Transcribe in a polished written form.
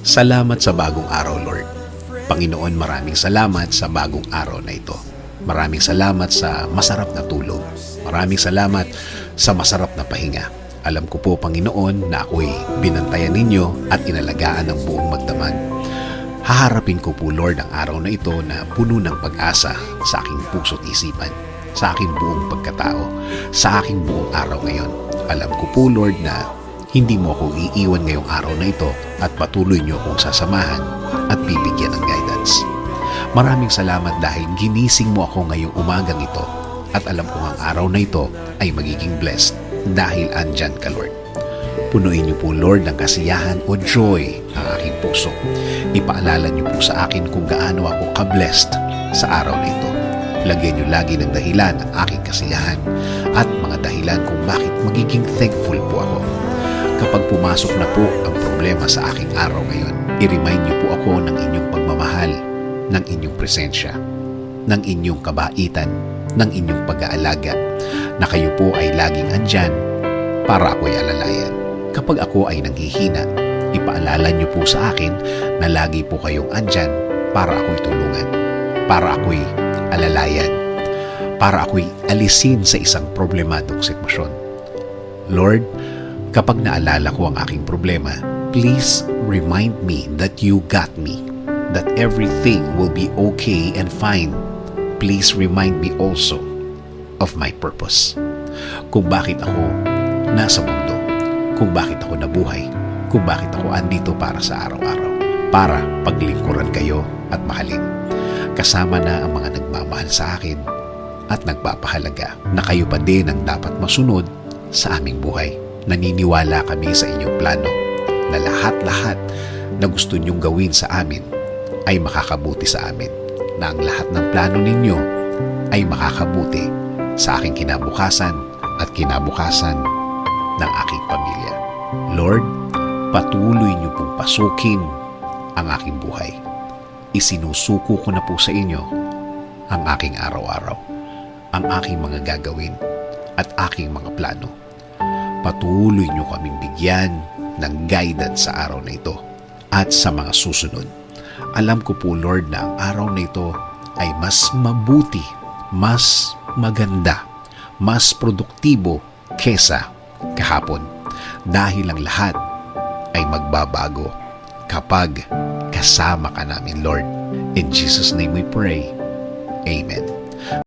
Salamat sa bagong araw, Lord. Panginoon, maraming salamat sa bagong araw na ito. Maraming salamat sa masarap na tulog. Maraming salamat sa masarap na pahinga. Alam ko po, Panginoon, na ako'y binantayan ninyo at inalagaan ng buong magdamag. Haharapin ko po, Lord, ang araw na ito na puno ng pag-asa sa aking puso't isipan, sa aking buong pagkatao, sa aking buong araw ngayon. Alam ko po, Lord, na hindi mo ako iiwan ngayong araw na ito at patuloy niyo akong sasamahan at bibigyan ng guidance. Maraming salamat dahil ginising mo ako ngayong umagang ito at alam kong ang araw na ito ay magiging blessed dahil andyan ka, Lord. Punuin niyo po, Lord, ng kasiyahan o joy ang aking puso. Ipaalala niyo po sa akin kung gaano ako ka-blessed sa araw na ito. Lagyan niyo lagi ng dahilan ang aking kasiyahan at mga dahilan kung bakit magiging thankful po ako. Kapag pumasok na po ang problema sa aking araw ngayon, i-remind niyo po ako ng inyong pagmamahal, ng inyong presensya, ng inyong kabaitan, ng inyong pag-aalaga, na kayo po ay laging andyan para ako'y alalayan. Kapag ako ay nanghihina, ipaalala niyo po sa akin na lagi po kayong andyan para ako'y tulungan, para ako'y alalayan, para ako'y alisin sa isang problemadong sitwasyon. Lord, kapag naalala ko ang aking problema, please remind me that you got me, that everything will be okay and fine. Please remind me also of my purpose. Kung bakit ako nasa mundo, kung bakit ako nabuhay, kung bakit ako andito para sa araw-araw, para paglingkuran kayo at mahalin. Kasama na ang mga nagmamahal sa akin at nagpapahalaga na kayo pa din ang dapat masunod sa aming buhay. Naniniwala kami sa inyong plano na lahat-lahat na gusto niyong gawin sa amin ay makakabuti sa amin, na ang lahat ng plano ninyo ay makakabuti sa aking kinabukasan at kinabukasan ng aking pamilya. Lord, patuloy niyo pong pasukin ang aking buhay. Isinusuko ko na po sa inyo ang aking araw-araw, ang aking mga gagawin at aking mga plano. Patuloy niyo kaming bigyan ng guidance sa araw na ito at sa mga susunod. Alam ko po, Lord, na ang araw na ito ay mas mabuti, mas maganda, mas produktibo kesa kahapon. Dahil ang lahat ay magbabago kapag kasama ka namin, Lord. In Jesus' name we pray. Amen.